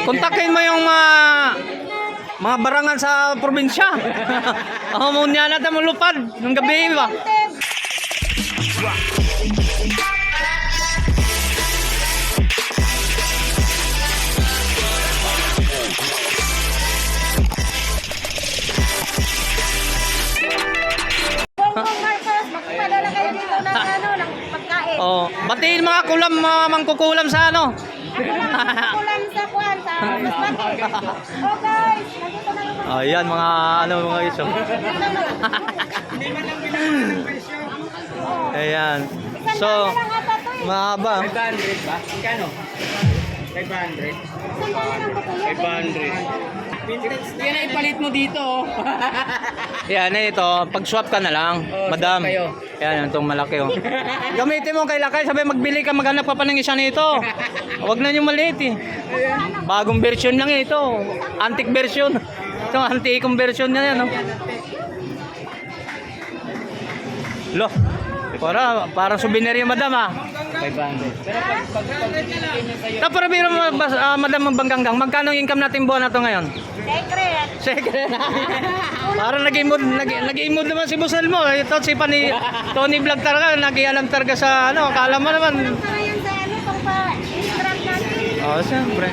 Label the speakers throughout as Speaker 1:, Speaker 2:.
Speaker 1: Kontakin mo yung mga barangan sa probinsya. Ako muna natin malupad ng gabi ba?
Speaker 2: Magpadala kayo dito ng pagkain.
Speaker 1: Oh, batiin mga kulam, mga mangkukulam sa ano.
Speaker 2: Kulang sa kuwan sa Masbate. Oh guys, nandito na naman.
Speaker 1: Ayan mga ano mga iso. Ayan. So, mahaba.
Speaker 3: 500 ba? Kano? 500. 500. Yan ay ipalit mo dito.
Speaker 1: Yan ito, pag-swap ka na lang, madam.
Speaker 3: swap kayo.
Speaker 1: Yan, itong malaki oh. Gamitin mo kay Lakay, sabi magbili ka, maghanap ka pa ng isa nito. Huwag na yung maliit eh. Bagong version lang ito. Antique version. Ito, antique version na yan oh. Lo, parang souvenir yung madam ah.
Speaker 3: 500. Pero pag
Speaker 1: Tapos biro mo, madam Banggang, magkano ang income natin buwan na to ngayon?
Speaker 2: Secret.
Speaker 1: Secret. Parang nag-imod naman si Busal mo. Ito si Tony Vlog talaga, nag-ialam talaga sa ano, akala mo naman.
Speaker 2: Ano pa yan sa ano, pang pa-instagram natin?
Speaker 1: Oh, siyempre.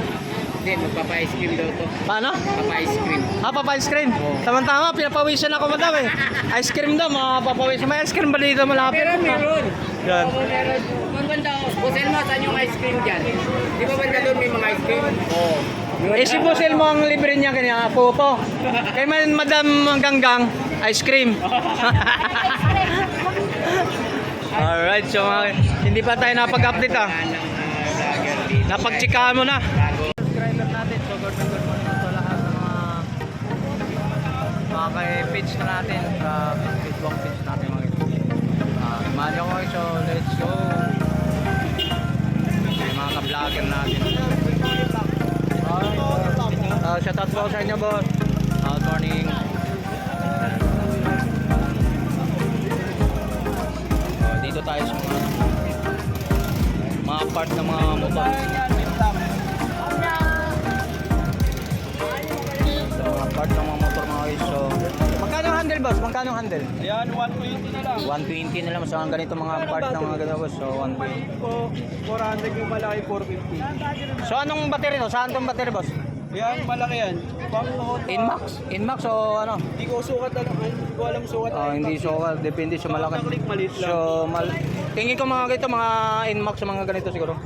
Speaker 3: hindi, magpapa-ice cream daw to.
Speaker 1: Paano?
Speaker 3: Papa-ice cream.
Speaker 1: Papa-ice cream. Tama-tama, pinapawisan ako madam eh. Ice cream daw, mapapawisan. May ice cream ba dito malapit?
Speaker 3: Meron.
Speaker 1: Yan.
Speaker 3: Meron. Maganda. Busel mo, saan yung ice cream dyan? Di ba banda doon may mga ice cream? Oo.
Speaker 1: Eh si Busel mo ang libre niya kanya, photo. Kay madam Ganggang, ice cream. Alright, so hindi pa tayo napag-update ah. Napag-chikahan mo na. Subscriber natin, so good morning sa lahat ng mga kay-page na natin sa Facebook page natin mga imagine ko so let's go. Mga ka-vlogger natin. Shout out po sa inyo boss. Good morning. Dito tayo sa mga part ng mga motor. So, mga part ng mga motor mga guys. So, magkano ang handle boss? Magkano ang handle?
Speaker 3: Yan, 120 na lang.
Speaker 1: 120 na lang sa ganito mga part ng mga ganito boss. So, 120.
Speaker 3: 400 yung malaki, 450.
Speaker 1: So, anong battery to? Saan tong battery boss?
Speaker 3: Yan, malaki yan. Pang
Speaker 1: Inmax? Inmax o ano?
Speaker 3: Hindi ko sukat alam. Hindi ko alam sukat.
Speaker 1: Hindi so depende sa malaki.
Speaker 3: Maliit lang.
Speaker 1: So, tingin ko mga ganito, mga Inmax sa mga ganito siguro.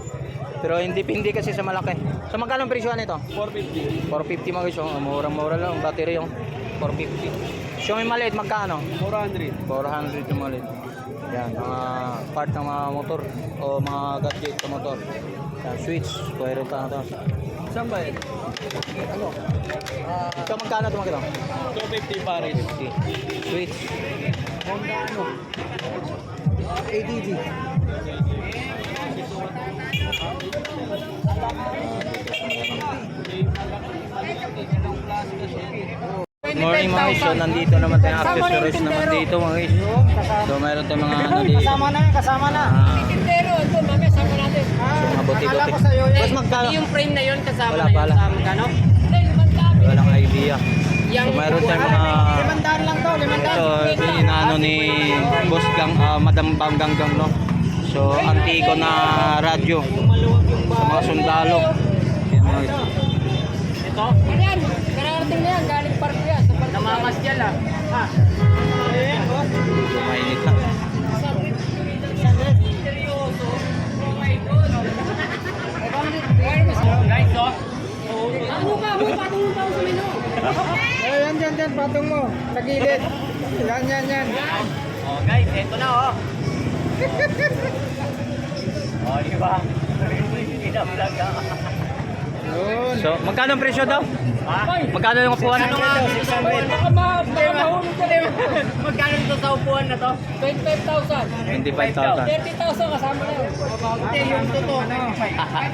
Speaker 1: Pero hindi kasi sa malaki. So, magkano ang presyo nito?
Speaker 3: 450.
Speaker 1: 450 mga guys. Murang-mura lang. Battery yung 450. So, may maliit, magkano?
Speaker 3: 400.
Speaker 1: 400 yung maliit. Yan, mga part ng mga motor o mga gadget sa motor. Yan, switch. Pwede ito na ito.
Speaker 3: Saan ba yan?
Speaker 1: Ano? Ito magkano ito mga
Speaker 3: 250 pares.
Speaker 1: 50. Switch.
Speaker 3: Honda ano? ADG.
Speaker 1: Good morning mga guys. So nandito naman tayo accessories naman dito mga guys. So mayroon tayong mga ano dito.
Speaker 3: Kasama na yan, kasama na.
Speaker 2: Tindero, ito, mamaya sama natin.
Speaker 1: So mga buti-buti. Boss magkano?
Speaker 3: Yung frame na yun, kasama
Speaker 1: Wala
Speaker 3: na yun.
Speaker 1: pala.
Speaker 3: Sa magkano?
Speaker 1: Walang idea. So mayroon tayong mga
Speaker 3: 500 lang to, 500.
Speaker 1: ito inaano ni Boss Gang, Madam Banggang no. So antiko na radyo sa mga sundalo. Yan mga guys.
Speaker 3: Ito?
Speaker 2: Yan, kararating na yan, galing park yan.
Speaker 3: Namamas dyan lang. Ha?
Speaker 1: So mainit na.
Speaker 3: Guys, oh.
Speaker 2: Ano ka, mo patong mo sa menu.
Speaker 3: Yan, patong mo. Sa gilid. Yan. Oh, guys, eto na, oh. Oh, di ba? Pinablog ka.
Speaker 1: So magkano ang presyo daw?
Speaker 3: Ha?
Speaker 1: Magkano yung upuan?
Speaker 3: Ano nga? 600.
Speaker 2: Baka mahulog ka din.
Speaker 3: Magkano ito sa upuan na to?
Speaker 2: 25,000.
Speaker 1: 25,000.
Speaker 2: 30,000 kasama na yun.
Speaker 3: Hindi, yung totoo, no?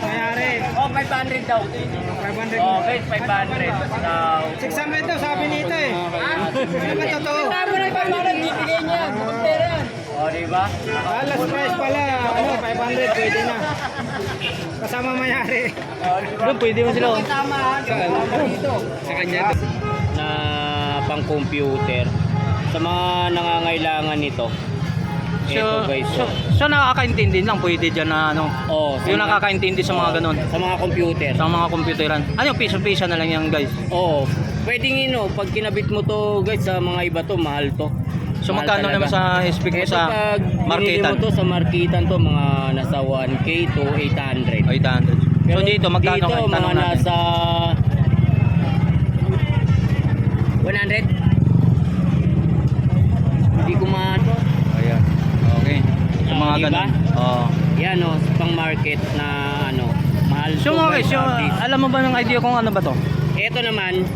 Speaker 3: Mayari. Oh, 500 daw. 500. Oh, guys, 500 daw.
Speaker 4: 600 daw sabi nito eh. Ano ba totoo?
Speaker 2: Kasama na yung pamalag, bibigay niya. Pera yan.
Speaker 3: Oh, di ba?
Speaker 4: Last price pala, ano, 500 pwede na. Kasama mayari.
Speaker 1: Doon, pwede mo sila. Oh.
Speaker 3: Tama, dito.
Speaker 4: Sa kanya.
Speaker 3: Na pang computer. Sa mga nangangailangan nito. Ito guys.
Speaker 1: So nakakaintindi lang, pwede dyan na ano.
Speaker 3: Oh,
Speaker 1: Yung nakakaintindi sa mga ganun.
Speaker 3: Sa mga computer.
Speaker 1: Sa mga computeran. Ano, piso-piso na lang yan guys.
Speaker 3: Oo. Pwedeng pag kinabit mo to guys sa mga iba to, mahal to.
Speaker 1: So
Speaker 3: Mahal
Speaker 1: magkano
Speaker 3: talaga.
Speaker 1: naman sa speak mo
Speaker 3: Ito
Speaker 1: sa
Speaker 3: pag binili
Speaker 1: marketan?
Speaker 3: mo to sa marketan to, mga nasa 1K to 800.
Speaker 1: 800. So
Speaker 3: Pero
Speaker 1: dito, magkano
Speaker 3: dito,
Speaker 1: kayo? Tanong
Speaker 3: mga
Speaker 1: natin.
Speaker 3: nasa 100. Hindi ko maano.
Speaker 1: Ayan. Okay. So mga
Speaker 3: Diba?
Speaker 1: ganun. Oo.
Speaker 3: Yan pang market na mahal
Speaker 1: So
Speaker 3: to,
Speaker 1: mga
Speaker 3: guys,
Speaker 1: guys, yung,
Speaker 3: artist.
Speaker 1: alam mo ba ng idea kung ano ba to?
Speaker 3: Ito naman,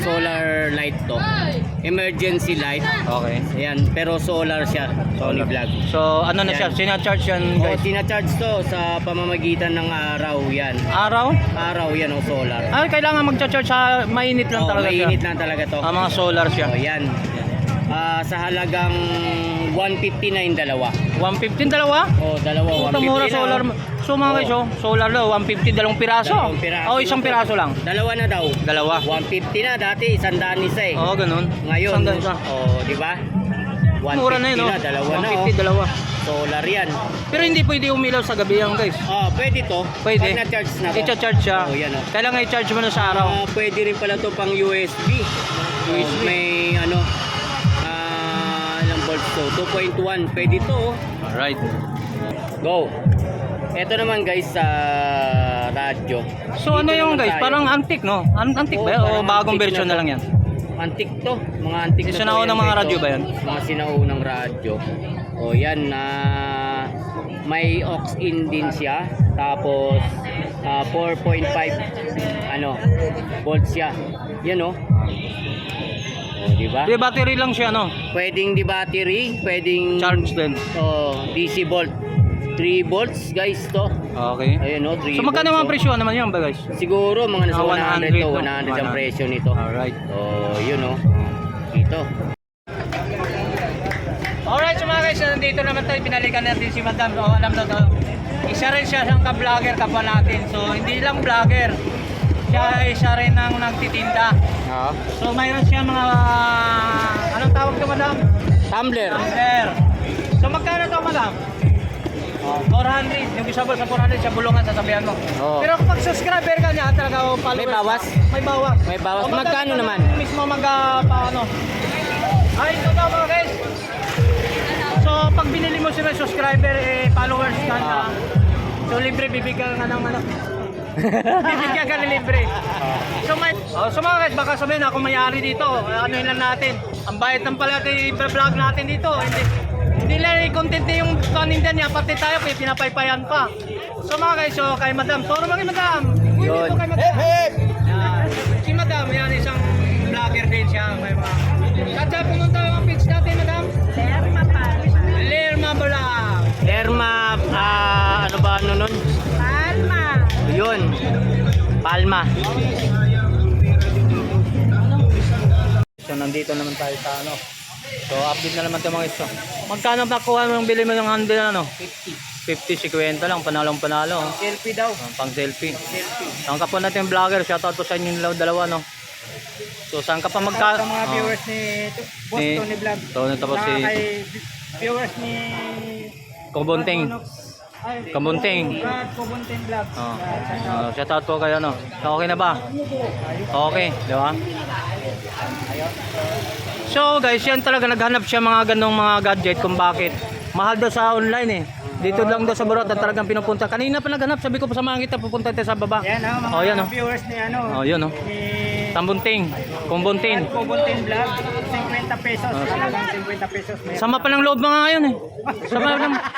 Speaker 3: solar light to. Emergency light.
Speaker 1: Okay.
Speaker 3: Ayan, pero solar siya, Sony Vlog.
Speaker 1: So ano na siya?
Speaker 3: Yan.
Speaker 1: Sinacharge yan
Speaker 3: O,
Speaker 1: guys?
Speaker 3: tina-charge to sa pamamagitan ng araw yan.
Speaker 1: Araw?
Speaker 3: Araw yan solar.
Speaker 1: Ay, kailangan mag-charge sa mainit lang talaga siya.
Speaker 3: mainit lang talaga to.
Speaker 1: Mga solar siya.
Speaker 3: O, yan. Sa halagang 159 dalawa.
Speaker 1: 115 dalawa?
Speaker 3: O, dalawa,
Speaker 1: Puta
Speaker 3: 150
Speaker 1: mura
Speaker 3: na.
Speaker 1: solar. So mga guys, oh, solar daw, 150 dalawang piraso.
Speaker 3: Dalawang piraso.
Speaker 1: Oh, isang piraso lang.
Speaker 3: Dalawa na daw.
Speaker 1: Dalawa.
Speaker 3: 150 na dati, 100 isa eh.
Speaker 1: Oo, ganun.
Speaker 3: Ngayon,
Speaker 1: Sandal siya.
Speaker 3: di ba? 150
Speaker 1: Mura na yun, oh.
Speaker 3: dalawa na.
Speaker 1: 150 dalawa.
Speaker 3: Solar yan.
Speaker 1: Pero hindi pwede umilaw sa gabi yan guys.
Speaker 3: Pwede to.
Speaker 1: Pwede.
Speaker 3: Pag na-charge na to.
Speaker 1: I-charge siya.
Speaker 3: Oh, yan, oh.
Speaker 1: Kailangan i-charge mo na sa araw.
Speaker 3: Pwede rin pala to pang USB. May ilang volts to? 2.1. Pwede to.
Speaker 1: Alright.
Speaker 3: Go. Ito naman guys sa radyo.
Speaker 1: So ano
Speaker 3: Dito
Speaker 1: yung
Speaker 3: naman
Speaker 1: guys,
Speaker 3: tayo.
Speaker 1: parang antique no? Antique
Speaker 3: Oo,
Speaker 1: ba? O
Speaker 3: parang
Speaker 1: bagong
Speaker 3: antique
Speaker 1: version
Speaker 3: na
Speaker 1: na lang yan?
Speaker 3: Antik to. Mga antik
Speaker 1: Yung
Speaker 3: na to
Speaker 1: sinaunang
Speaker 3: yan,
Speaker 1: mga
Speaker 3: guys,
Speaker 1: radyo
Speaker 3: oh.
Speaker 1: ba yan?
Speaker 3: Mga sinaunang radyo. O yan na may aux in din siya. Tapos 4.5 volts siya. Yan o. Di ba?
Speaker 1: Di battery lang siya no?
Speaker 3: Pwedeng di battery, pwedeng
Speaker 1: Charge din.
Speaker 3: DC volt. 3 volts guys to.
Speaker 1: Okay.
Speaker 3: Ayun 3
Speaker 1: So magkano
Speaker 3: volts,
Speaker 1: mga presyo naman yan ba guys?
Speaker 3: Siguro mga nasa 100 to,
Speaker 1: 100,
Speaker 3: 100 ang presyo nito.
Speaker 1: Alright.
Speaker 3: So, yun Ito.
Speaker 1: Alright, so mga guys, nandito naman tayo, pinalikan natin si Madam. O, alam na to. Isa rin siya siyang ka-vlogger kapwa natin. So, hindi lang vlogger. Siya ay isa rin ang nagtitinda. So, mayroon siya mga, anong tawag to, Madam?
Speaker 3: Tumbler.
Speaker 1: Tumbler. So, magkano to, Madam? 400. Yung isa ba sa 400, sa bulungan, sasabihan mo.
Speaker 3: Oo.
Speaker 1: Pero kapag subscriber ka niya, talaga o followers.
Speaker 3: May bawas?
Speaker 1: May bawas.
Speaker 3: May bawas.
Speaker 1: O, Madam,
Speaker 3: Magkano
Speaker 1: ikaw
Speaker 3: naman?
Speaker 1: Mismo paano? Ay, ito daw mga guys. So, pag binili mo sila subscriber, followers ka na. So, libre, bibigyan ka ng bibigyan ka ng libre. So mga guys, baka sabihin ako may-ari dito. Ano lang natin. Ang bayad ng pala i-vlog natin dito. Hindi lang i-content niya yung paninda niya. Pati tayo, pinapaypayan pa. So mga guys, so kay Madam. Toro mga kay Madam. Uy,
Speaker 3: Yun.
Speaker 1: dito kay Madam. Yan. Si Madam, yan isang vlogger din siya. May mga... Saan pumunta yung page natin, Madam? Lerma Vlog.
Speaker 3: Lerma, ano ba nun?
Speaker 2: Palma.
Speaker 3: Yun. Palma.
Speaker 1: So nandito naman tayo sa ano. So update na naman tayo mga iso. Magkano nakuha mo yung bili mo ng handle na ano? 50, 50 lang, panalong panalo.
Speaker 3: Selfie daw.
Speaker 1: Pang selfie. Ang kapwa natin yung vlogger, shoutout to sa inyo dalawa no. So saan ka pa
Speaker 4: Sa mga viewers ni Boss
Speaker 1: Ni-
Speaker 4: Tony Vlog.
Speaker 1: Tony, tapos
Speaker 4: Saka
Speaker 1: si-
Speaker 4: kay viewers ni
Speaker 1: Kubunting. Kabunting.
Speaker 4: Brad Kubunting Vlog.
Speaker 1: Shoutout po kayo no. So, okay na ba? Okay, di ba? So guys, yan talaga naghanap siya mga ganong mga gadget kung bakit. Mahal daw sa online eh. Dito lang daw sa Borota talagang pinupunta. Kanina pa naghanap, sabi ko pa sa mga kita pupunta tayo sa baba.
Speaker 4: Yan mga
Speaker 1: Oh, yan, oh.
Speaker 4: viewers ni
Speaker 1: Yun oh.
Speaker 4: ni
Speaker 1: Tambunting, Kumbuntin.
Speaker 4: Brad Kubunting Vlog. 50 pesos. Talagang 50 pesos.
Speaker 1: Sama pa ng loob mga ngayon eh.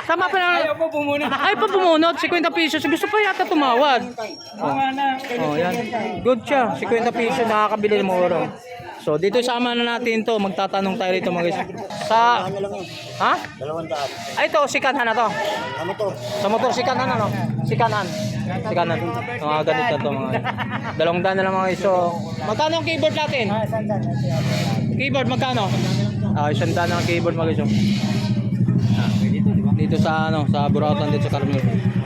Speaker 1: Sama pa ng
Speaker 4: Ayaw po pumunta.
Speaker 1: Ay pa pumunot, 50 pesos. Gusto pa yata tumawad.
Speaker 4: Mga na.
Speaker 1: Yan. Good siya, 50 pesos nakakabili ng mura. So dito sama na natin to, magtatanong tayo rito mga guys. Sa ha? 200. Ay ito, sikanan na to. Ano to? Sa motor sikanan ano? Sikanan. Sikanan. Mga ganito to mga. 200 na lang mga guys. So magkano ang keyboard natin? Keyboard magkano? 100 na ang keyboard mga guys.
Speaker 3: Pwede to, di ba?
Speaker 1: Dito sa ano, sa Burautan dito sa Carmen.